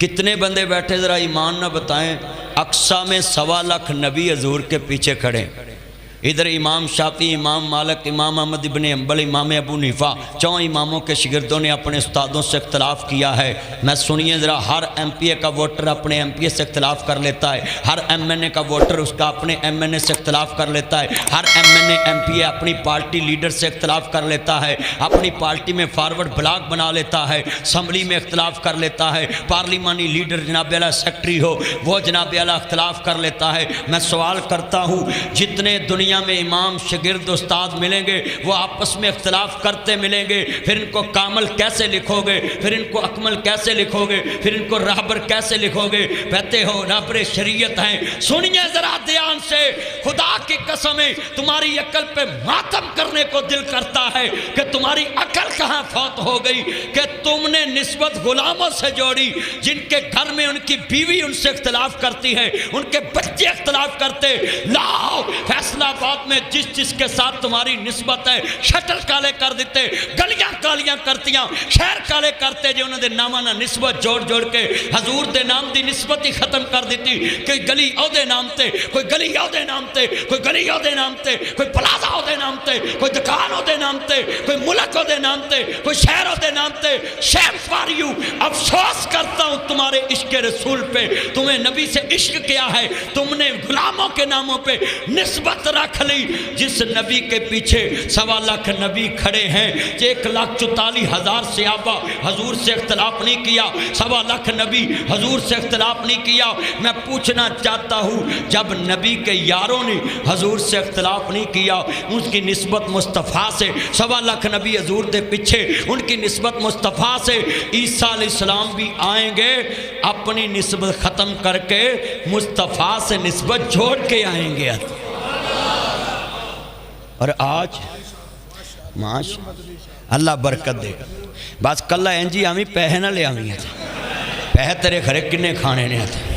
کتنے بندے بیٹھے ذرا ایمان نہ بتائیں؟ اقصی میں 1.25 لاکھ نبی حضور کے پیچھے کھڑے، ادھر امام شافعی، امام مالک، امام احمد ابن حنبل، امام ابو حنیفہ، 4 اماموں کے شاگردوں نے اپنے استادوں سے اختلاف کیا ہے۔ میں سنیے ذرا، ہر ایم پی اے کا ووٹر اپنے ایم پی اے سے اختلاف کر لیتا ہے، ہر ایم این اے کا ووٹر اس کا اپنے ایم این اے سے اختلاف کر لیتا ہے، ہر M N A M P A اپنی پارٹی لیڈر سے اختلاف کر لیتا ہے، اپنی پارٹی میں فارورڈ بلاک بنا لیتا ہے، اسمبلی میں اختلاف کر لیتا ہے، پارلیمانی لیڈر جناب اعلیٰ سیکٹری ہو وہ جناب اعلیٰ اختلاف کر لیتا ہے۔ میں سوال کرتا ہوں، جتنے دنیا میں امام شاگرد استاد ملیں گے وہ آپس میں اختلاف کرتے ملیں گے، پھر ان کو کامل کیسے لکھو گے؟ پھر ان کو اکمل کیسے لکھو گے؟ پھر ان کو راہبر کیسے لکھو گے؟ کہتے ہو راہبر شریعت ہیں۔ سنیے ذرا دھیان سے، خدا کی قسمیں تمہاری عقل پہ ماتم کرنے کو دل کرتا ہے کہ تمہاری عقل کہاں فوت ہو گئی کہ تم نے نسبت غلاموں سے جوڑی، جن کے گھر میں ان کی بیوی ان سے اختلاف کرتی ہے، ان کے بچے اختلاف کرتے۔ لاؤ فیصلہ آباد میں جس کے ساتھ تمہاری نسبت ہے شٹل کالے کر دیتے، گلیاں کالیاں کرتیاں، شہر کالے کرتے جو انہوں نے نامہ نہ نسبت جوڑ کے حضور دے نام دی نسبت ہی ختم کر دیتی۔ کوئی گلی عہدے نام تے، کوئی گلی عہدے نام تے، کوئی گلی عہدے نام تے، کوئی پلازہ عہدے نام تے، کوئی دکان عہدے نام تے، کوئی ملک عہدے نام تے، کوئی شہر عہدے نام تے۔ شیم فار یو، افسوس کرتا ہوں تمہارے عشق رسول پہ، تمہیں نبی سے عشق کیا ہے، تم نے غلاموں کے ناموں پہ نسبت رکھ لی۔ جس نبی کے پیچھے 1.25 لاکھ نبی کھڑے ہیں، 1,44,000 صحابہ حضور سے اختلاف نہیں کیا، 1.25 لاکھ نبی حضور سے اختلاف نہیں کیا۔ میں پوچھنا چاہتا ہوں، جب نبی کے یاروں نے حضور سے اختلاف نہیں کیا، ان کی نسبت مصطفیٰ سے، 1.25 لاکھ نبی حضور دے پیچھے ان کی نسبت مصطفیٰ سے، عیسیٰ علیہ السلام بھی آئیں گے اپنی نسبت ختم کر کے مصطفیٰ سے نسبت جوڑ کے آئیں گے۔ اور آج معاش اللہ برکت دے گا، بس کلا انجی آمی پیہ نہ لے آمی ہے، پیہ تیرے گھرے کنے کھانے نے آتے۔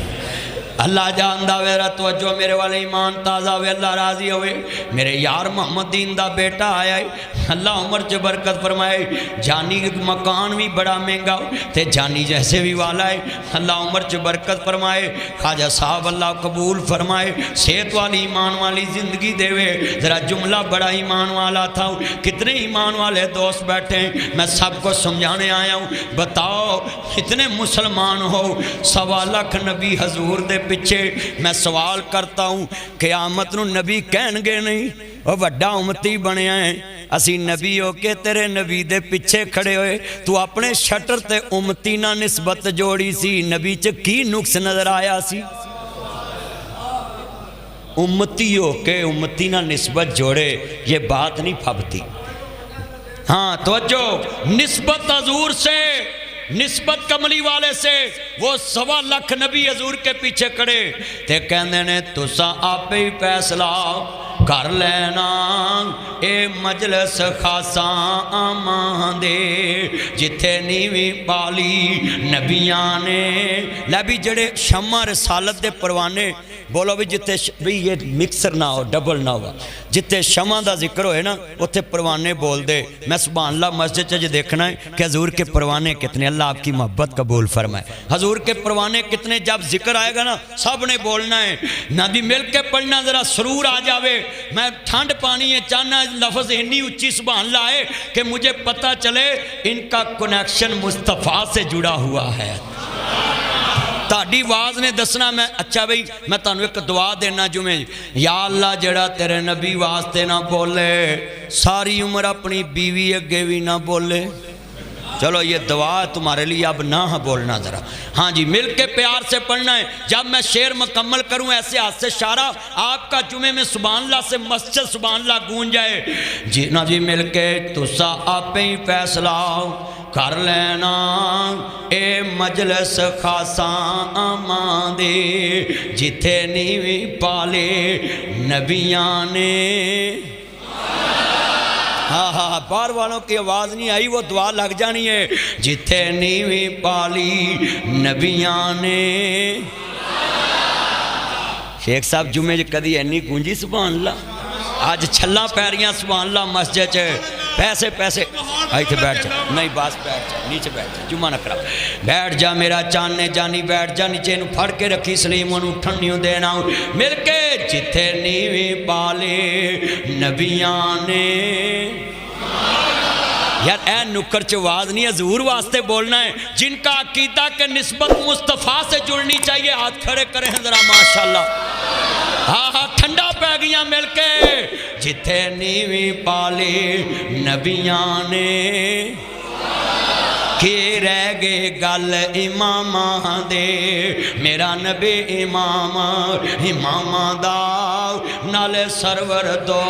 اللہ جاندہ ویرہ توجہ میرے والے ایمان تازہ ہوئے، اللہ راضی ہوئے۔ میرے یار محمد دین دا بیٹا آیا ہے، اللہ عمر چ برکت فرمائے۔ جانی مکان بھی بڑا مہنگا تے جانی جیسے بھی والا ہے، اللہ عمر چ برکت فرمائے۔ خواجہ صاحب اللہ قبول فرمائے، صحت والی ایمان والی زندگی دے وے۔ ذرا جملہ بڑا ایمان والا تھا، کتنے ایمان والے دوست بیٹھے ہیں، میں سب کو سمجھانے آیا ہوں۔ بتاؤ اتنے مسلمان ہو، 1.25 لاکھ نبی حضور دے پیچھے، میں سوال کرتا ہوں قیامت نو نبی کہن گے نہیں وہ بڑا امتی بنے ہیں، اسی نبی ہو کے تیرے نبی دے پیچھے کھڑے ہوئے، تو اپنے شٹر تے امتی نہ نسبت جوڑی سی، نبی چ کی نقص نظر آیا سی؟ امتی ہو کے امتی نہ نسبت جوڑے، یہ بات نہیں پھبتی۔ ہاں توجہ، نسبت حضور سے، نسبت کملی والے سے، وہ 1.25 لاکھ نبی حضور کے پیچھے کھڑے تے کہندے نے تساں آپ ہی فیصلہ کر لینا، اے مجلس خاصاں آمان دے جتھے نیوی پالی نبیاں نے۔ لبی جڑے شمع رسالت دے پروانے بولو بھی، جتے بھی یہ مکسر نہ ہو، ڈبل نہ ہوا، جتے شمع دا ذکر ہوئے نا اتھے پروانے بول دے۔ میں سبحان اللہ مسجد چاہیے دیکھنا ہے کہ حضور کے پروانے کتنے، اللہ آپ کی محبت قبول فرمائے۔ حضور کے پروانے کتنے، جب ذکر آئے گا نا سب نے بولنا ہے، نبی مل کے پڑھنا، ذرا سرور آ جاوے۔ میں ٹھنڈ پانی ہے چاہنا لفظ اتنی اچھی سبحان اللہ ہے کہ مجھے پتہ چلے ان کا کنیکشن مصطفیٰ سے جڑا ہوا ہے۔ تاڑی واز نے دسنا، میں اچھا بھئی میں تانوں ایک دعا دینا جو میں، یا اللہ جڑا تیرے نبی واسطے نہ بولے ساری عمر اپنی بیوی اگے بھی نہ بولے۔ چلو یہ دعا تمہارے لیے، اب نہ بولنا ذرا، ہاں جی مل کے پیار سے پڑھنا ہے۔ جب میں شعر مکمل کروں ایسے ہاتھ سے اشارہ، آپ کا جمعے میں سبحان اللہ سے مسجد سبحان اللہ گونج جائے۔ جی نا جی مل کے تسا آپ ہی فیصلہ کر لینا، اے مجلس خاصاں آمان دے جتھے نیوی پالے نبیاں نے۔ ہاں ہاں بار والوں کی آواز نہیں آئی، وہ دعا لگ جانی ہے، جتھے نیوی پالی نبیاں نے۔ شیخ صاحب جمعے کدی اینی گونجی سبحان اللہ؟ آج چھلا پیریاں سبحان اللہ مسجد چ پیسے پیسے ایتھے بیٹھ جا نہیں بس بیٹھ جا نیچے بیٹھ جا جمعہ نہ کرا بیٹھ جا میرا چانے جانی بیٹھ جا نیچے نو پھڑ کے رکھی سلیم انہوں اٹھن نہیں دینا مل کے جتھے نیویں پالے نبیاں نے یار اے نکر چواز نہیں حضور واسطے بولنا ہے جن کا عقیدہ کہ نسبت مصطفیٰ سے جڑنی چاہیے ہاتھ کھڑے کریں ذرا ماشاءاللہ ہاں ہاں ٹھنڈا پہ گیاں مل کے جتھے نیویں پالی نبیاں نے کی رہ گئے گل اماماں دے میرا نبی امام دا نال سرور دو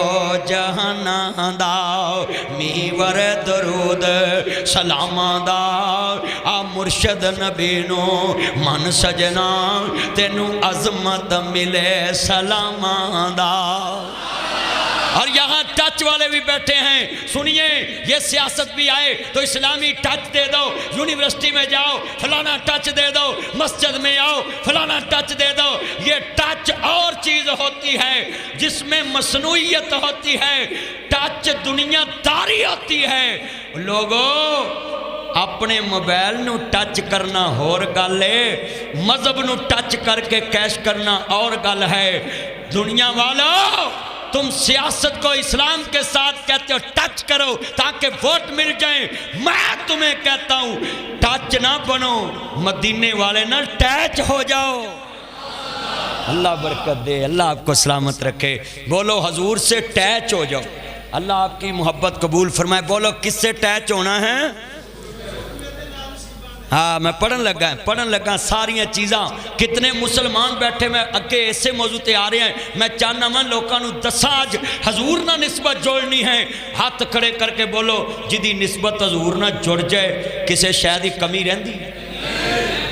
جہاں دا میور درود سلام دا آ مرشد نبی نو من سجنا تینو عظمت ملے سلام دا اور یہاں ٹچ والے بھی بیٹھے ہیں سنیے یہ سیاست بھی آئے تو اسلامی ٹچ دے دو یونیورسٹی میں جاؤ فلانا ٹچ دے دو مسجد میں آؤ فلانا ٹچ دے دو یہ ٹچ اور چیز ہوتی ہے جس میں مصنوعیت ہوتی ہے ٹچ دنیا داری ہوتی ہے لوگوں اپنے موبائل نو ٹچ کرنا اور گل ہے مذہب نو ٹچ کر کے کیش کرنا اور گل ہے دنیا والوں تم سیاست کو اسلام کے ساتھ کہتے ہو ٹچ کرو تاکہ ووٹ مل جائیں میں تمہیں کہتا ہوں ٹچ نہ بنو مدینے والے نہ ٹیچ ہو جاؤ اللہ برکت دے اللہ آپ کو سلامت رکھے بولو حضور سے ٹیچ ہو جاؤ اللہ آپ کی محبت قبول فرمائے بولو کس سے ٹیچ ہونا ہے ہاں میں پڑھن لگا ساریاں چیزاں کتنے مسلمان بیٹھے میں اگے ایسے موضوع تے آ رہے ہیں میں چاہنا میں لوکاں نو دساج حضور نہ نسبت جوڑنی ہے ہاتھ کھڑے کر کے بولو جدی نسبت حضور نہ جڑ جائے کسے شاید ہی کمی رہندی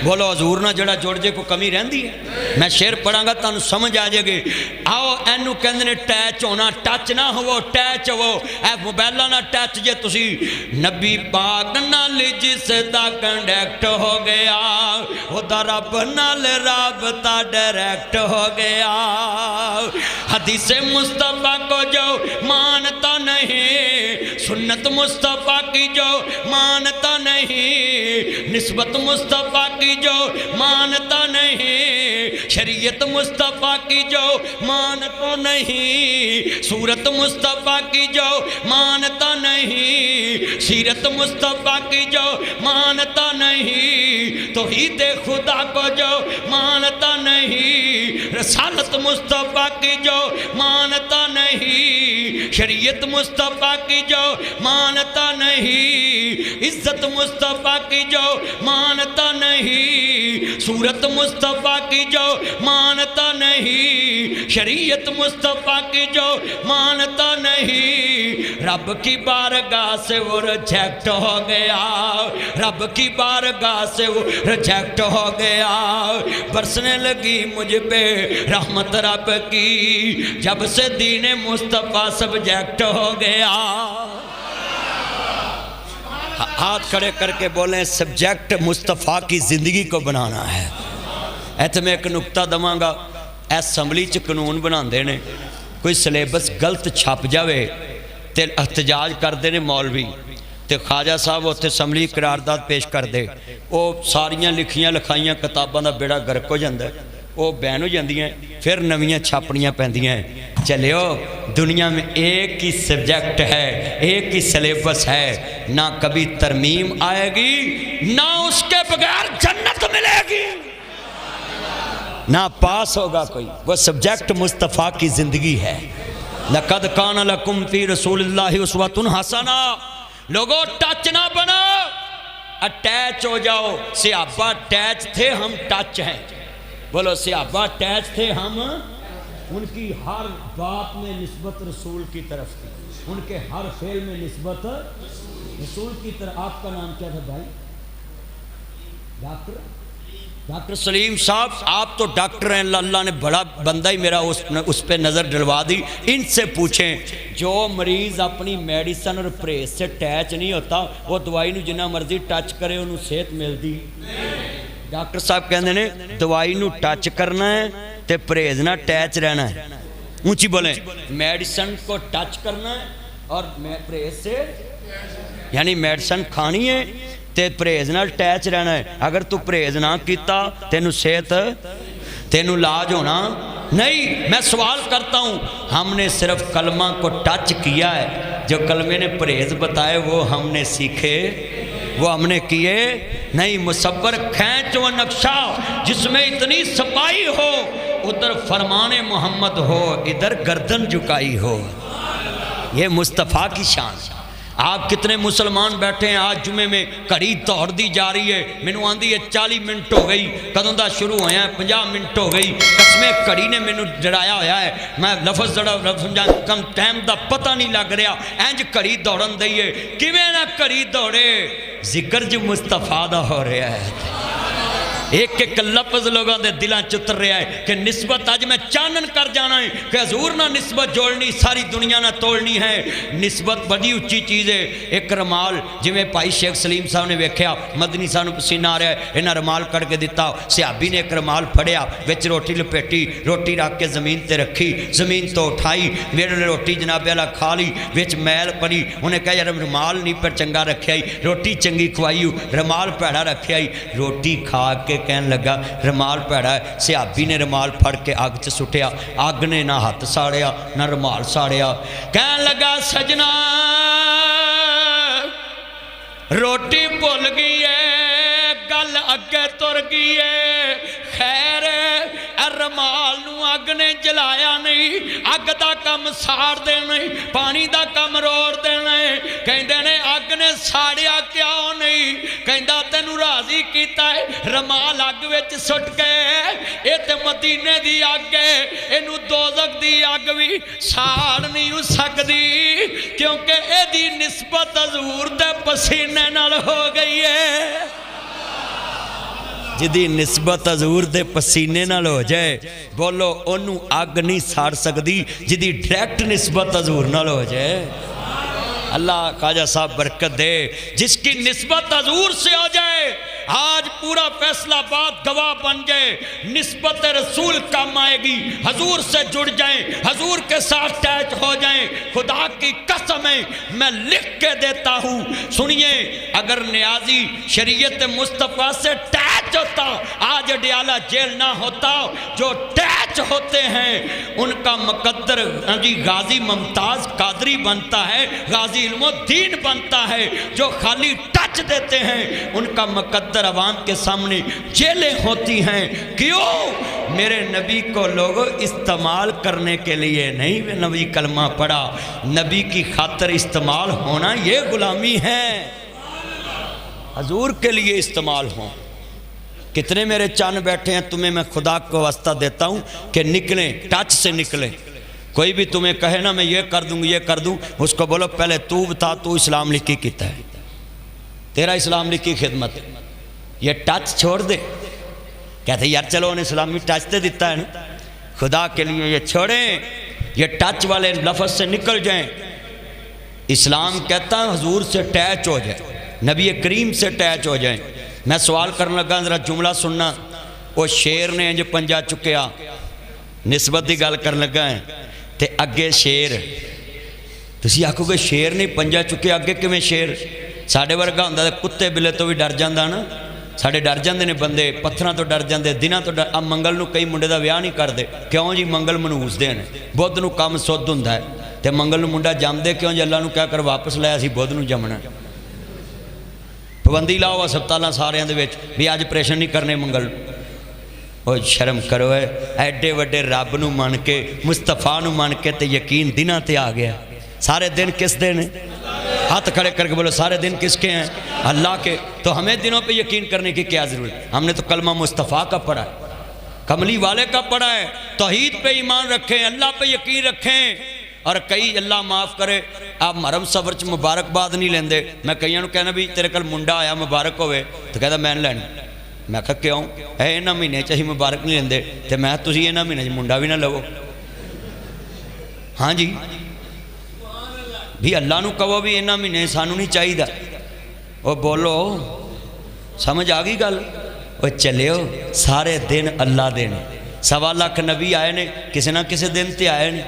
بولو حضور نہ جڑا جڑ جائے کو کمی رہندی ہے میں شعر پڑھاں گا تانوں سمجھ آ جائے گی آؤ اینو کہندے نے ٹیچ ہونا ٹچ نہ ہو ٹیچ ہو اے موبائلاں نہ ٹچ جے تسی نبی پاک نال جس دا کنڈیکٹ ہو گیا او دا رب نال رابطہ ڈائریکٹ ہو گیا حدیث مصطفیٰ کو جو مانتا نہیں سنت مصطفیٰ کی جو مانتا نہیں نسبت مصطفیٰ کی جو مانتا نہیں شریعت مصطفیٰ کی جو مانتا نہیں صورت مصطفیٰ کی جو مانتا نہیں سیرت مصطفیٰ کی جو مانتا نہیں توحید خدا کو جو مانتا نہیں رسالت مصطفیٰ کی جو مانتا نہیں شریعت مصطفیٰ کی جو مانتا نہیں عزت مصطفیٰ کی جو مانتا نہیں صورت مصطفیٰ کی جو مانتا نہیں شریعت مصطفیٰ کی جو مانتا نہیں رب کی بارگاہ سے وہ ریجیکٹ ہو گیا رب کی بارگاہ سے وہ ریجیکٹ ہو گیا برسنے لگی مجھ پہ رحمت رب کی جب سے دین مصطفیٰ سبجیکٹ ہو گیا ہاتھ کھڑے کر کے بولیں سبجیکٹ مصطفیٰ کی زندگی کو بنانا ہے ایتھے میں ایک نکتہ دماں گا اسمبلی چ قانون بنا دینے کوئی سلیبس غلط چھپ جاوے تے احتجاج کر دینے مولوی تے خواجہ صاحب اتنے اسمبلی قرارداد پیش کر دے وہ ساریاں لکھیاں لکھائیاں کتاباں دا بیڑا گرک ہو جاندہ ہے وہ بین ہو جاندیاں پھر نویاں چھاپڑیاں پہندیاں چلے ہو دنیا میں ایک ہی سبجیکٹ ہے ایک ہی سلیبس ہے نہ کبھی ترمیم آئے گی نہ اس کے بغیر جنت ملے گی نہ پاس ہوگا کوئی وہ سبجیکٹ مصطفیٰ کی زندگی ہے لَقَدْ كَانَ لَكُمْ فِي رَسُولِ اللَّهِ أُسْوَةٌ حَسَنَةٌ لوگوں ٹچ نہ بنو اٹیچ ہو جاؤ صحابہ ٹیچ تھے ہم ٹچ ہیں بولو صحابہ ٹیچ تھے ہم ان کی ہر بات میں نسبت رسول کی طرف تھی ان کے ہر فعل میں نسبت رسول کی طرف آپ کا نام کیا تھا بھائی ڈاکٹر سلیم صاحب آپ تو ڈاکٹر ہیں اللہ نے بڑا بندہ ہی میرا اس پہ نظر ڈلوا دی ان سے پوچھیں جو مریض اپنی میڈیسن اور پریز سے ٹیچ نہیں ہوتا وہ دوائی نو جنہ مرضی ٹچ کرے انہوں صحت مل دی ڈاکٹر صاحب کہنے نے دوائی نو ٹچ کرنا ہے تے پریز نہ ٹیچ رہنا ہے اونچی بولیں میڈیسن کو ٹچ کرنا ہے اور پرہیز سے یعنی میڈیسن کھانی ہے تے پرہیز نال ٹیچ رہنا ہے. اگر تو پرہیز نہ کیتا تینو صحت تینو علاج ہونا نہیں. میں سوال کرتا ہوں, ہم نے صرف کلمہ کو ٹچ کیا ہے, جو کلمے نے پرہیز بتائے وہ ہم نے سیکھے, وہ ہم نے کیے نہیں. مصور کھینچ و نقشہ جس میں اتنی صفائی ہو, ادھر فرمان محمد ہو ادھر گردن جھکائی ہو. یہ مصطفیٰ کی شان. آپ کتنے مسلمان بیٹھے ہیں آج جمعے میں, گھڑی دوڑ دی جا رہی ہے, مینوں آندی ہے 40 منٹ ہو گئی, کدوں دا شروع ہویا ہے 50 منٹ ہو گئی. قسمیں گھڑی نے مینوں ڈرایا ہویا ہے, میں لفظ سمجھا کم ٹائم دا پتہ نہیں لگ رہا, انج گھڑی دوڑن دئیے. کیویں نہ گھڑی دوڑے, ذکر جو مصطفیٰ دا ہو رہا ہے. ایک ایک لفظ لوگوں دے دلان چتر رہا ہے کہ نسبت آج میں چانن کر جانا ہے کہ حضور نہ نسبت جوڑنی ساری دنیا نہ توڑنی ہے. نسبت بڑی اچھی چیز ہے. ایک رمال جویں بھائی شیخ سلیم صاحب نے ویکھیا مدنی صاحب نے پسینہ آ رہا ہے, انہاں رمال کٹ کے دیتا. صحابی نے ایک رمال پھڑیا, وچ روٹی لپیٹی, روٹی رکھ کے زمین تے رکھی, زمین تو اٹھائی, میرے نے روٹی جناب والا کھا لی, وچ میل پڑی. انہیں کہا یار رمال نہیں پر چنگا رکھیا ہی, روٹی چنگی کھوائی, رمال پیڑا رکھیا ہی. روٹی کھا کے کہن لگا رمال پیڑا ہے. صحابی نے رمال پھڑ کے آگ چ سٹیا, آگ نے نہ ہاتھ ساڑیا نہ رمال ساڑیا. کہن لگا سجنا روٹی بھول گئی ہے, گل اگے تر گئی ہے. خیر رمال نو اگ نے جلایا نہیں, اگ دا کم ساڑ دینا, پانی دا کم روڑ دینا. کہندے نے اگ نے ساڑیا کیوں نہیں, کہندا تینوں راضی کیتا ہے رمال اگ وچ سٹ گئے. اے تے مدینے دی اگ ہے, اینو دوزخ دی اگ بھی ساڑ نہیں سکدی, کیونکہ اے دی نسبت حضور دے پسینے نال ہو گئی ہے. جدی نسبت حضور دے پسینے نال ہو جائے, بولو انہوں آگ نہیں ساڑ سکدی جدی ڈائریکٹ نسبت حضور نال ہو جائے. اللہ خواجہ صاحب برکت دے. جس کی نسبت حضور سے ہو جائے, آج پورا فیصلہ بات گواہ بن جائے, نسبت رسول کام آئے گی. حضور سے جڑ جائیں, حضور کے ساتھ ٹیچ ہو جائیں. خدا کی قسم ہے میں لکھ کے دیتا ہوں, سنیے, اگر نیازی شریعت مصطفیٰ سے ٹیچ ہوتا, آج ڈیالہ جیل نہ ہوتا. جو ٹیچ ہوتے ہیں ان کا مقدر غازی ممتاز قادری بنتا ہے, غازی علم الدین بنتا ہے. جو خالی ٹچ دیتے ہیں ان کا مقدر عوام کے سامنے جیلیں ہوتی ہیں. کیوں؟ میرے نبی کو لوگوں استعمال کرنے کے لیے نہیں, نبی کلمہ پڑھا, نبی کی خاطر استعمال ہونا یہ غلامی ہے. حضور کے لیے استعمال ہوں. کتنے میرے چاند بیٹھے ہیں, تمہیں میں خدا کو واسطہ دیتا ہوں کہ نکلیں, ٹچ سے نکلیں. کوئی بھی تمہیں کہے نا میں یہ کر دوں یہ کر دوں, اس کو بولو پہلے تو بتا تو اسلام لکھی کیتا ہے, تیرا اسلام لکھی خدمت, یہ ٹچ چھوڑ دے. کہتے یار چلو انہیں اسلامی ٹچ تے دیتا ہے نا, خدا کے لیے یہ چھوڑیں, یہ ٹچ والے لفظ سے نکل جائیں. اسلام کہتا ہے حضور سے ٹیچ ہو جائے, نبی کریم سے ٹیچ ہو جائیں. میں سوال کرنے لگا, ذرا جملہ سننا. وہ شیر نے جو پنجا چکیا, نسبت دی گل کرنے لگا ہے, تے اگے شیر. تسی آکھو گے شیر نہیں پنجا چکے, اگے کیویں شیر؟ ساڑھے ورگا ہوندا تے کتے بلے تو بھی ڈر جاندا نا. ساڑھے ڈر جاندے نے بندے, پتھراں تو ڈر جاندے, دناں تو ڈر. اب منگل نو کئی منڈے دا ویاہ نہیں کردے, کیوں جی منگل منوس دے نے, بدھ نو کام سدھ ہوندا ہے. تے منگل نو منڈا جمدے کیوں جی, اللہ نو کہہ کر واپس لے اسی بدھ نو جمنا. پابندی لاؤ ہسپتالاں ساریاں دے وچ بھی اج آپریشن نہیں کرنے منگل. او شرم کرو ہے, ایڈے وڈے رب نو مان کے مصطفیٰ نو مان کے تے یقین دناں تے آ گیا. سارے دن کس دن ہیں؟ ہاتھ کھڑے کر کے بولو سارے دن کس کے ہیں؟ اللہ کے. تو ہمیں دنوں پہ یقین کرنے کی کیا ضرورت؟ ہم نے تو کلمہ مصطفیٰ کا پڑھا ہے, کملی والے کا پڑھا ہے. توحید پہ ایمان رکھیں, اللہ پہ یقین رکھیں. اور کئی اللہ معاف کرے آپ محرم سفر چ مبارکباد نہیں لیندے. میں کئیاں نو کہنا بھی تیرے کل منڈا آیا مبارک ہوئے, تو کہتا میں نہیں لینی. میں کہا کیوں؟ انہاں مہینے چ اسی مبارک نہیں لیندے. تے میں تسی انہاں مہینے چ منڈا بھی نہ لو. ہاں جی بھی اللہ نو کہو بھی انہاں مہینے سانو نہیں چاہیے. وہ بولو سمجھ آ گئی گل؟ وہ چلیو سارے دن اللہ دے نے. 1.25 لاکھ نبی آئے نے, کسی نہ کسی دن تے آئے نے.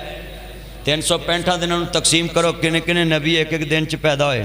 365 ਦਿਨਾਂ ਨੂੰ ਤਕਸੀਮ ਕਰੋ ਕਿੰਨੇ ਕਿੰਨੇ ਨਬੀ ਇੱਕ ਇੱਕ ਦਿਨ 'ਚ ਪੈਦਾ ਹੋਏ,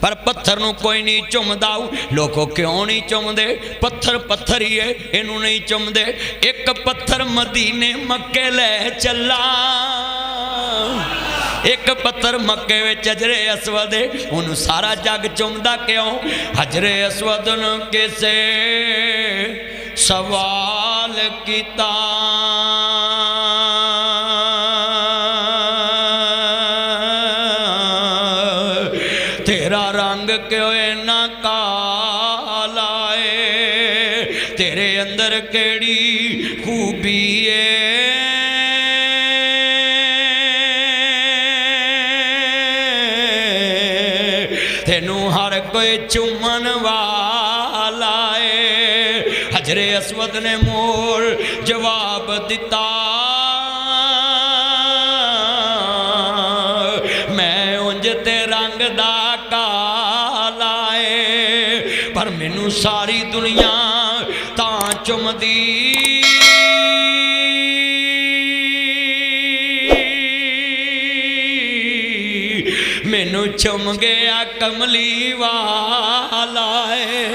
پر پتھر نو کوئی نہیں چم داؤ. لوگوں کیوں نہیں چم دے؟ پتھر پتھر ہی ہے، انہوں نہیں چم دے. ایک پتھر مدینے مکے لے چلا، ایک پتھر مکے وچ حجر اسود ہے، انہوں سارا جگ چمدا کیوں؟ حجر اسود نو کسے سوال کیتا، تیرا رنگ کیوں اینا کالا ہے، تیرے اندر کیڑی خوبی ہے، تینوں ہر کوئی چومن والا ہے. حجر اسود نے مول جواب دیتا، میں انج تے رنگ دا کالا ہے، پر مینوں ساری دنیا تاں چم دی، مینوں چم گیا کملی والا ہے.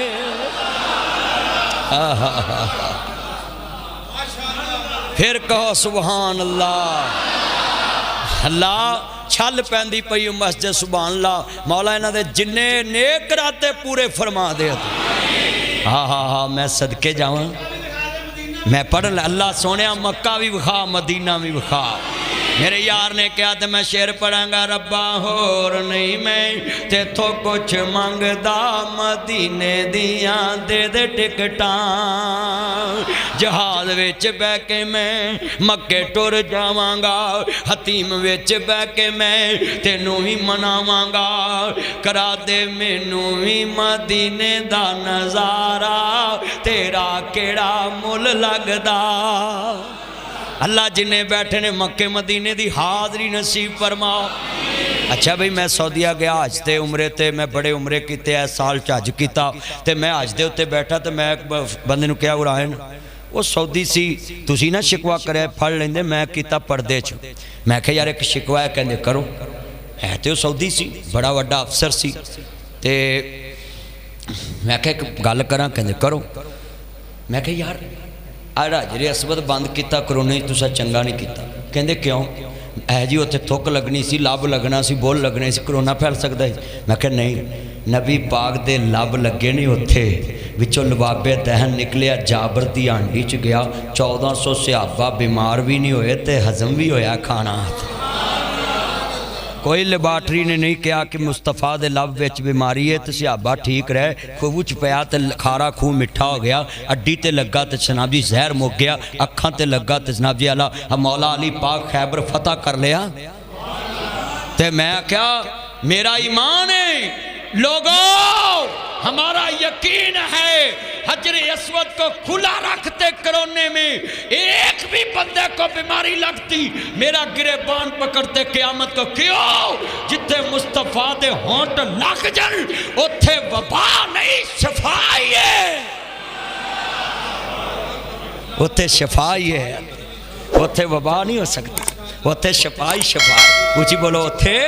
پھر کہو سبحان اللہ. اللہ چھل پیندی پئی مسجد سبحان اللہ. مولا انہاں دے جننے نیک راتے پورے فرما دے. ہاں ہاں ہاں میں صدقے جاواں، میں پڑھ لے. اللہ سونے مکہ بھی بخا مدینہ بھی بخا. میرے یار نے کہا تھا میں شعر پڑھاں گا، ربا ہور نہیں میں تے تو کچھ مانگدا، مدینے دیاں دے دے ٹکٹاں، جہاز وچ بہ کے میں مکے ٹر جاواں گا، حتیم وچ بہ کے میں تینوں ہی مناواں گا، کرا دے مینوں ہی مدینے دا نظارہ، تیرا کیڑا مل لگدا. اللہ جنہیں بیٹھے نے مکے مدینے دی حاضری نصیب فرماؤ. اچھا بھئی میں سعودیہ گیا آج تے عمرے تے، میں بڑے عمرے کیتے ہیں، سال چاج کیتا تے میں آج دے ہوتے بیٹھا تے میں بندے نو کیا اڑائن وہ سعودی سی تُسی نہ شکوا کرے پھڑ لیندے، میں کیتا پردے چھو. میں کہا یار ایک شکوا ہے کہندے کرو، ہے تے وہ سعودی سی بڑا وڈا افسر سی تے میں کہا ایک گل کراں کہندے کرو. میں کہا یار حجر اسود بند کیتا کرونے تسا چنگا نہیں کیتا. کہندے کیوں؟ اے جی اتنے تھک لگنی سی، لب لگنا سی، بول لگنے سی، کرونا پھیل سکتا ہے. میں کہا نہیں، نبی پاک دے لب لگے نہیں اتھے، وچوں لبابے دہن نکلیا، جابر دی ہانڈی چ گیا، 1400 صحابہ بیمار بھی نہیں ہوئے تے ہضم بھی ہویا کھانا. کوئی لیبارٹری نے نہیں کہا کہ مصطفیٰ دے لب وچ بیماری ہے تے صحابہ ٹھیک رہے، خوہ چ پیا تے کھارا خوہ مٹھا ہو گیا، اڈی تے لگا تے جناب جی زہر مک گیا، اکھاں تے لگا تے جناب جی اللہ مولا علی پاک خیبر فتح کر لیا. تے میں کیا میرا ایمان ہے لوگوں، ہمارا یقین ہے حجر اسود کو کھلا رکھتے کرونے میں ایک بھی بندے کو بیماری لگتی، میرا گریبان پکڑتے قیامت کو. کیوں؟ جتھے مصطفیٰ دے ہونٹ لگ جن اتھے وبا نہیں شفائی ہے، اتھے شفائی ہے، اتھے وبا نہیں ہو سکتی، اتھے شفائی شفائی. اونچی بولو اتھے.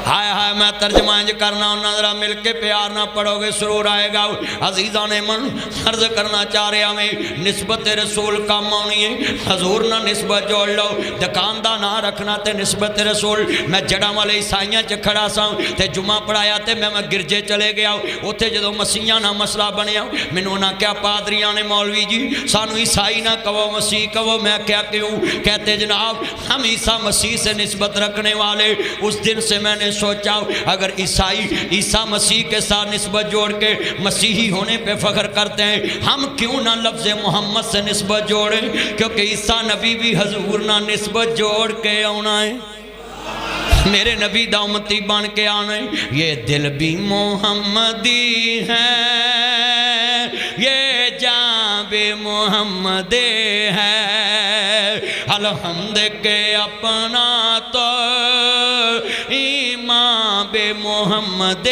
ہائے ہائے میں ترجمہ انج کرنا ہوں، ذرا مل کے پیار نہ پڑھو گے سرور آئے گا. عزیزان من عرض کرنا چاہ رہے ہمیں نسبت رسول کام آنی ہے، حضور نہ نسبت جوڑ لو، دکاندہ نہ رکھنا تے نسبت رسول. میں جڑا والے عیسائیاں چ کھڑا سا تے جمعہ پڑھایا تے میں گرجے چلے گیا، اتھے جدو مسیحیاں نہ مسئلہ بنیا مینوں نہ کیا پادریاں نے مولوی جی سانو عیسائی نہ کہو مسیح کہو. میں کیا کیوں؟ کہتے جناب ہم عیسیٰ مسیح سے نسبت رکھنے والے. اس دن سے میں نے سوچا اگر عیسائی عیسیٰ مسیح کے ساتھ نسبت جوڑ کے مسیحی ہونے پہ فخر کرتے ہیں، ہم کیوں نہ لفظ محمد سے نسبت جوڑیں؟ کیونکہ عیسیٰ نبی بھی حضور نہ نسبت جوڑ کے آنا ہے، میرے نبی دا امتی بن کے آنا ہے. یہ دل بھی محمدی ہے، یہ جان بھی محمد ہے، الحمد کے اپنا تو ایمان بے محمد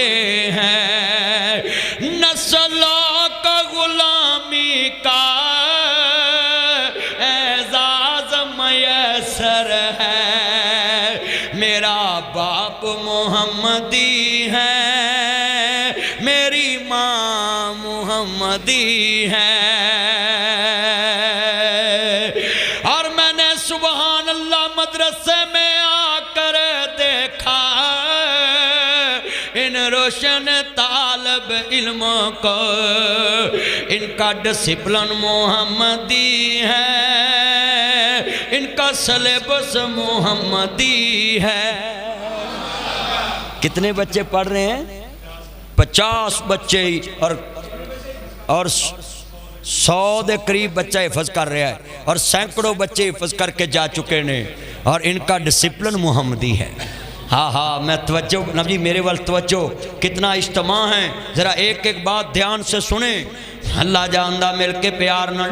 ہے. نسلوں کا غلامی کا اعزاز میسر ہے، میرا باپ محمدی ہے، محمدی ہے، اور میں نے سبحان اللہ مدرسے میں آ کر دیکھا ان روشن طالب علموں کو، ان کا ڈسپلن محمدی ہے، ان کا سلیبس محمدی ہے۔ کتنے بچے پڑھ رہے ہیں؟ 50 بچے اور 100 دے قریب بچہ حفظ کر رہا ہے، اور سینکڑوں بچے حفظ کر کے جا چکے نے، اور ان کا ڈسپلن محمدی ہے۔ ہاں ہاں، میں توجہ نبی میرے وال توجہ، کتنا اجتماع ہے، ذرا ایک ایک بات دھیان سے سنیں۔ اللہ جاندہ مل کے پیار نہ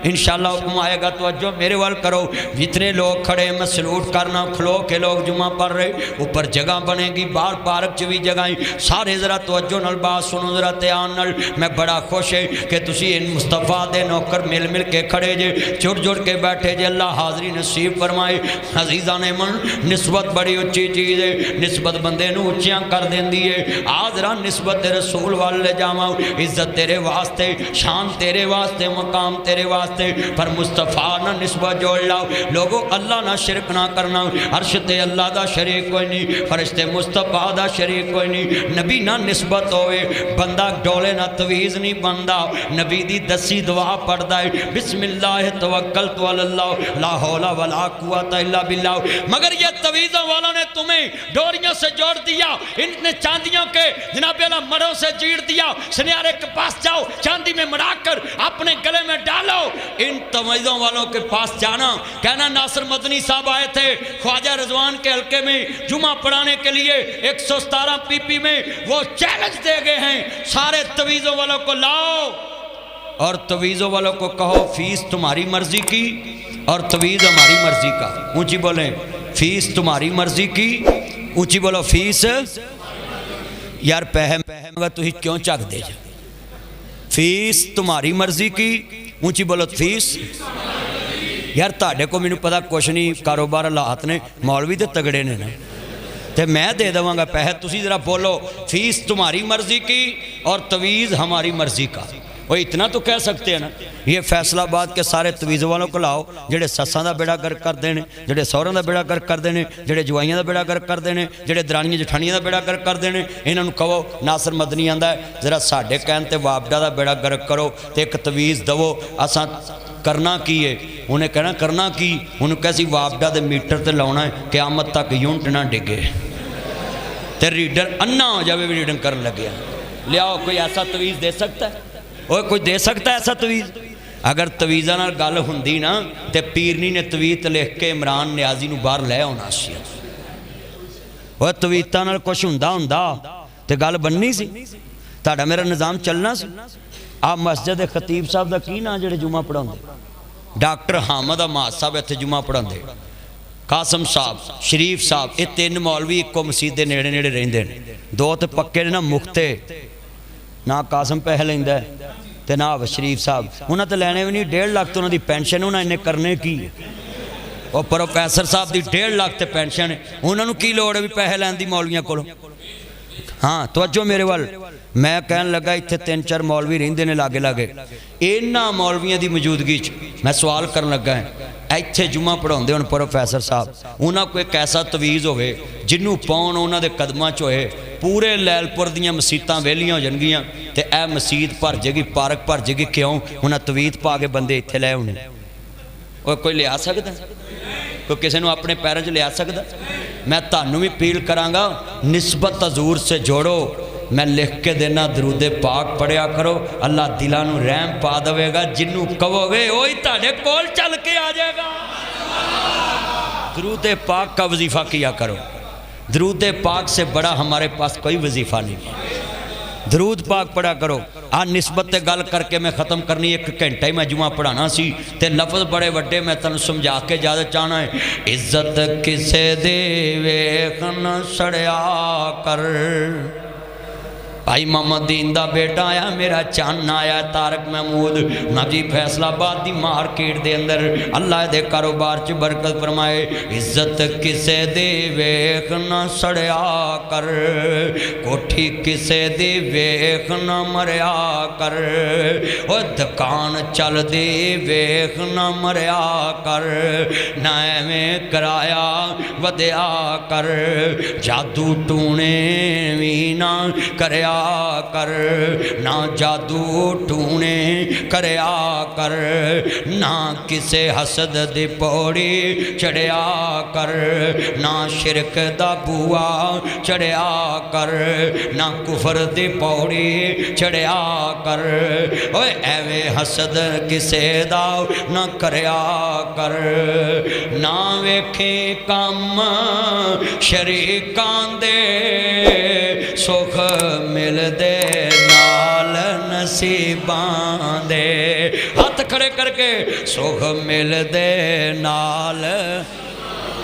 انشاءاللہ حکم آئے گا، توجہ میرے وال کرو۔ جتنے لوگ کھڑے میں سلوٹ کرنا، کھلو کے لوگ جمعہ پڑھ رہے، اوپر جگہ بنے گی، باہر پارک چوی جگہیں، سارے ذرا توجہ نال بات سنو، ذرا دھیان نال۔ میں بڑا خوش ہے کہ تسی ان مصطفیٰ دے نوکر مل مل کے کھڑے جے، جڑ جڑ کے بیٹھے جے۔ اللہ حاضری نصیب فرمائے۔ عزیزان من، نسبت بڑی اچھی چیز ہے، نسبت بندے نو اچھیاں کر دین دیئے۔ آج رہا نسبت رسول والے جامعہ، عزت تیرے واسطے، شان تیرے واسطے، مقام تیرے واسطے، پر مصطفیٰ نہ نسبت جوڑ لاؤ۔ لوگوں اللہ نہ شرک نہ کرنا، عرش تے اللہ دا شریک کوئی نہیں، فرشتے مصطفیٰ دا شریک کوئی نہیں، نبی نہ نسبت ہوئے، بندہ ڈولے نہ تویز نہیں بندہ، نبی دی دسی دعا پڑھدا ہے، بسم اللہ توکلت علی اللہ لا حول ولا قوت الا باللہ۔ مگر یہ تویزوں والوں نے تمہیں ڈوریوں سے جوڑ دیا، ان نے چاندیوں کے جناب اللہ مڑوں سے جیڑ دیا، سنیارے کے پاس جاؤ، چاندی میں مڑا کر اپنے گلے میں ڈالو۔ ان تویزوں والوں کے پاس جانا، کہنا ناصر مدنی صاحب آئے تھے خواجہ رضوان کے حلقے میں جمعہ پڑھانے کے لیے 117 پی پی میں، وہ چیلنج دے گئے ہیں سارے تویزوں والوں کو لاؤ، اور تویزوں والوں کو کہو فیس تمہاری مرضی کی اور تویز ہماری مرضی کا۔ اونچی بولیں، فیس تمہاری مرضی کی، اونچی بولو فیس۔ یار پہم تو ہی کیوں چک دے جا، فیس تمہاری مرضی کی، اونچی بولو فیس۔ یار تاڑے کو میں پتا کچھ نہیں، کاروبار اللہ نے، مولوی دے تگڑے نے نا، تے میں دے دوں گا پہے، تسی ذرا بولو فیس تمہاری مرضی کی اور تویز ہماری مرضی کا۔ وہ اتنا تو کہہ سکتے ہیں نا۔ یہ فیصلہ آباد کے سارے تویز والوں کو لاؤ، جڑے سساں دا بیڑا گرک کر دینے، جڑے سوراں دا بیڑا گرک کر دینے، جڑے جوائیاں دا بیڑا گرک کر دینے، جڑے درانیاں جٹھانیاں دا بیڑا گرک کر دینے، انہاں نوں کہو ناصر مدنی آندا ہے ذرا ساڈے کہن تے وابڈا دا بیڑا گرک کرو تے ایک تویز دو۔ اساں کرنا کی ہے؟ انہیں کہنا کرنا کی؟ انہوں کیسی وابڈا دے میٹر تے لاؤنا ہے قیامت تک یونٹ نہ ڈگے تے ریڈر انا ہو جاوے بھی ریڈنگ کرن لگیا۔ لیاؤ کوئی ایسا تویز دے سکتا ہے؟ کوئی دے سکتا ہے ایسا تویز؟ اگر تویزہ نال گل ہوندی نا تے پیرنی نے تویز لکھ کے عمران نیازی نو باہر لے ہونا سی۔ وہ تویزہ نال کچھ ہوندا تے گل بننی سی، تہاڈا میرا نظام چلنا سی۔ آپ مسجد خطیب صاحب دا کی نا جڑے جمعہ پڑھاندے؟ ڈاکٹر حامد احمد صاحب ایتھے جمعہ پڑھاندے، قاسم صاحب، شریف صاحب، یہ 3 مولوی ایک کو مسجد دے نیڑے نیڑے رہندے نے، 2 تے پکے نے نا مختے، نہ قاسم پیسے لیندا ہے تے نہ شریف صاحب، انہاں تے لینے بھی نہیں، 1.5 لاکھ تو انہاں دی پینشن انہاں نے کرنے کی۔ اور پروفیسر صاحب دی 1.5 لاکھ تے پینشن ہے، انہاں نوں کی لوڑ ہے بھی پیسے لین دی مولویاں کولوں؟ ہاں توجہ میرے وال، میں کہن لگا اتنے 3-4 مولوی رہندے نے لاگے لاگے، انہاں مولویاں دی موجودگی میں سوال کرن لگا ہے ایتھے جمعہ پڑھاندے ہن پروفیسر صاحب، انہاں کوئی ایک ایسا تویز ہوئے جنوں پاؤن انہاں دے قدماں چ ہوئے، پورے لیل پور دیاں مسیتاں ویلیاں ہو جانگیاں تے اے مسیت بھر جے گی، پارک بھر جے گی، کیوں؟ انہاں تویز پا کے بندے اتھے لے ہونے۔ اور کوئی لیا سکتا ہے؟ کوئی کسی نے اپنے پیروں چ لیا سکتا؟ میں تانوں بھی اپیل کراں گا نسبت حضور سے جوڑو۔ میں لکھ کے دینا درود پاک پڑھیا کرو، اللہ دلاں نوں رحم پا دے گا، جنوں کہو گے وہی تہاڈے کول چل کے آ جائے گا۔ درود پاک کا وظیفہ کیا کرو، درود پاک سے بڑا ہمارے پاس کوئی وظیفہ نہیں، درود پاک پڑھا کرو۔ نسبت تے گل کر کے میں ختم کرنی، 1 گھنٹہ ہی میں جمعہ پڑھانا سی تے لفظ بڑے وڈے میں تنوں سمجھا کے جادہ چاہنا ہے۔ عزت کسے دے ویکھ نہ سڑیا کر، بھائی محمد دین دا بیٹا آیا میرا چان آیا تارک محمود نبی فیصلہ آباد دی مارکیٹ دے اندر اللہ دے کاروبار چ برکت فرمائے عزت کسے دی ویکھ نہ سڑیا کر کوٹھی کسے دی ویکھ نہ مریا کر او دکان چل دی ویکھ نہ مریا کر نہ ایویں کرایا ودیا کر جادو ٹونے وی نہ کریا کر نہ جادو ٹونے کریا کر نہ کسے حسد دی پوڑی چڑھیا کر نہ شرک دا بوا چڑھیا کر نہ کفر دی پوڑی چڑھیا کر اوے ایوے حسد کسے دا نہ کریا کر نہ ویکھیں کام شریکان دے سکھ مل دے نال نصیبان دے ہاتھ کھڑے کر کے سکھ مل دے نال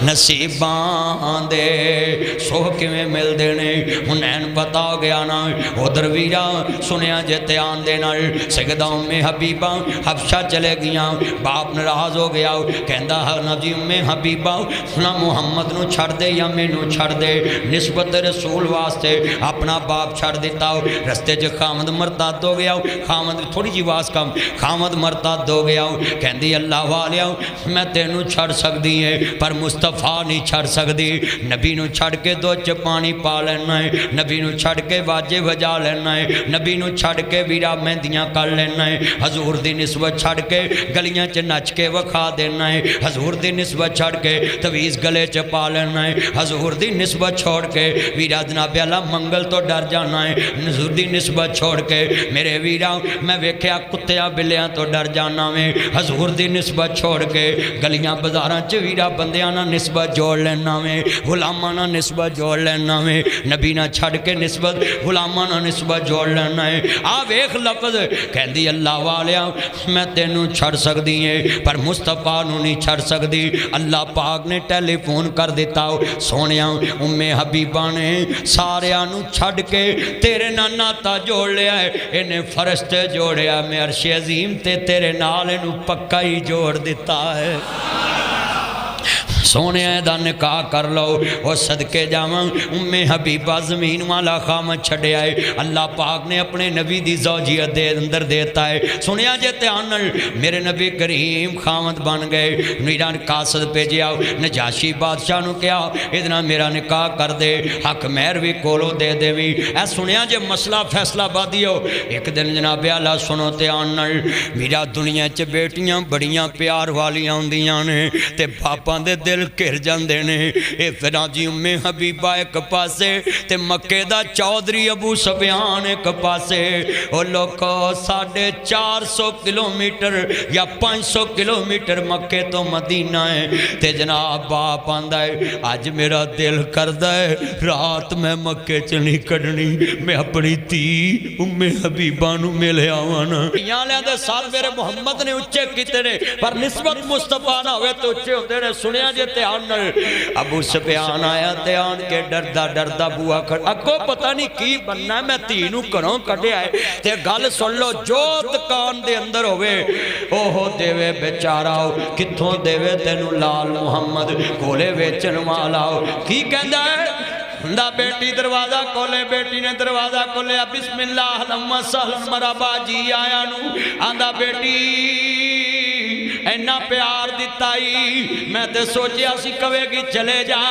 نصیبان دے سوہ کیویں مل دینے انہیں پتا ہو گیا نا ادھر ویرا سنیا جتے آن دینا سیدہ ام حبیبہ حبشہ چلے گیا باپ ناراض ہو گیا کہندا نا جی ام حبیبہ نہ محمد نو چھڑ دے یا میں نو چھڑ دے نسبت رسول واسطے اپنا باپ چھڑ دیتا رستے چ خامد مرتاد ہو گیا خامد تھوڑی جی واس کم خامد مرتاد ہو گیا کہندی اللہ والیا میں تینوں چھڑ سکتی ہے پر مصطفیٰ نہیں چھڑ سکتی نبی نو چھڑ کے دو پانی پا لینا ہے نبی نو چھڑ کے واجے بجا لینا ہے نبی نو چھڑ کے ویرا مہندیاں کر لینا ہے حضور دی نسبت چھڑ کے گلیاں چ نچ کے وکھا دینا ہے حضور دی نسبت چھڑ کے تویز گلے چ پا لینا ہے حضور دی نسبت چھوڑ کے ویرا جناب اللہ منگل تو ڈر جانا ہے حضور دی نسبت چھوڑ کے میرے ویرا میں ویکھیا کتیاں بلیاں تو ڈر جانا میں حضور دی نسبت چھوڑ کے گلیاں بازاراں چ ویرا بندیاں نہ نسبت جوڑ لینا میں غلامانہ نسبت جوڑ لینا میں نبی نہ چھڑ کے نسبت غلامانہ نسبت جوڑ لینا ہے آپ ایک لفظ کہندی اللہ والیا میں تینوں چھڑ سکتی ہے پر مصطفیٰ نو نہیں چھڑ سکتی اللہ پاک نے ٹیلی فون کر دیتا سونیا ام حبیبہ نے ساریاں نو چھڑ کے تیرے ناتا جوڑ لیا ہے انہیں فرشتے جوڑیا میں عرش عظیم تے تیرے نال انہوں پکا ہی جوڑ دیتا ہے سونے دا نکاح کر لو وہ صدقے جاواں ام حبیبہ زمین والا خامد چھڑے آئے اللہ پاک نے اپنے نبی دی زوجیت دے اندر دیتا ہے سنیا جے تیانل میرے نبی کریم خامد بن گئے میران قاصد پہ جاؤ نجاشی بادشاہ نو کیا ادنا میرا نکاح کر دے حق مہر بھی کولو دے دے بھی اے سنیا جے مسئلہ فیصلہ بادیو ایک دن جناب اللہ سنو تیانل میرا دنیا چے بیٹیاں بڑیاں پیار والیاں ہوندیاں نے تے باپاں دے دل کر جاندے نے اے فراجی ام حبیبہ ایک پاسے تے مکے دا چودری ابو سفیان ایک پاسے او لوکو 450 کلومیٹر یا 500 کلومیٹر مکے تو مدینہ ہے تے جناب باپ آندہ ہے آج میرا دل کردہ ہے رات میں مکے چلی کڑنی میں اپنی تی ام حبیبہ نو ملے آوانا یہاں لے دے ساتھ میرے محمد نے اچھے کیتے نے پر نسبت مصطفیٰ نہ ہوئے تو اچھے ہوتے نے سنیا جے ابو سفیان آیا تیان کے ڈردہ بوا کھڑ اگو پتہ نہیں کی بننا ہے میں تینوں کروں کٹے آئے تے گل سن لو جو دکان دے اندر ہوئے اوہو دیوے بیچارہ ہو کتھوں دیوے تینوں لال محمد کولے ویچن والا ہو کی کہندہ ہے دا بیٹی دروازہ کھولے بیٹی نے دروازہ کھولے بسم اللہ لما سہل مرابا جی آیا نو آندہ بیٹی اینا پیار دیتائی میں تے سوچیا سی کوے گی چلے جا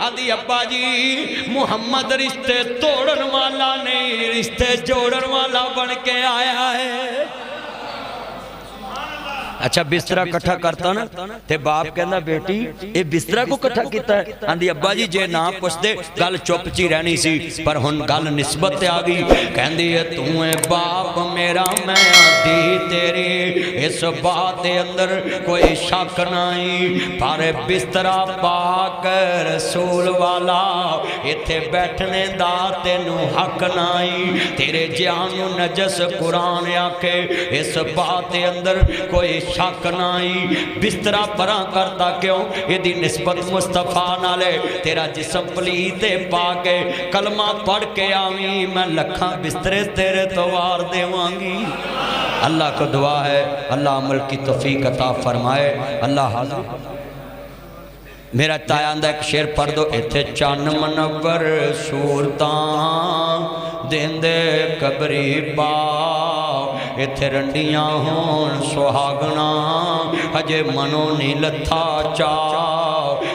آدھی ابا جی محمد رشتے توڑن والا نہیں رشتے جوڑن والا بن کے آیا ہے اچھا بسترہ کٹھا کرتا نا تے باپ کہنا بیٹی اے بسترہ کو کٹھا کیتا ہے آندھی ابا جی جے نام پوچھ دے گل چپ چی رہنی سی پر ہن گل نسبت آگئی کہندی ہے تو اے باپ میرا میں آدھی تیری اس بات اندر کوئی شک نہیں، پر بسترا پاک رسول والا ایتھے بیٹھنے دا تینوں حق نہیں، تیرے جانو نجس قرآن آکے اس بات اندر کوئی شک نہیں۔ بسترا پرا کرتا کیوں؟ یہ دی نسبت مصطفیٰ نالے، تیرا جسم پلیتے پاکے، کلمہ پڑھ کے آویں میں لکھاں بسترے تیرے توار دے وانگی۔ اللہ کو دعا ہے اللہ عمل کی توفیق عطا فرمائے۔ اللہ حاضر میرا تایاندہ ایک شعر پڑھ دو، ایتھے چان منور صورتاں دیندے قبری با، ایتھے رنڈیاں ہون سہاگنا ہجے منو نہیں لتھا چا،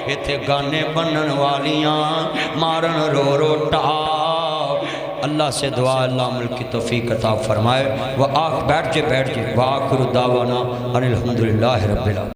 ایتھے گانے بنن والیاں مارن رو رو ٹا۔ اللہ سے دعا اللہ عمل کی توفیق عطا فرمائے۔ بیٹھ جے وآخر دعوانا ان الحمدللہ رب العالمین۔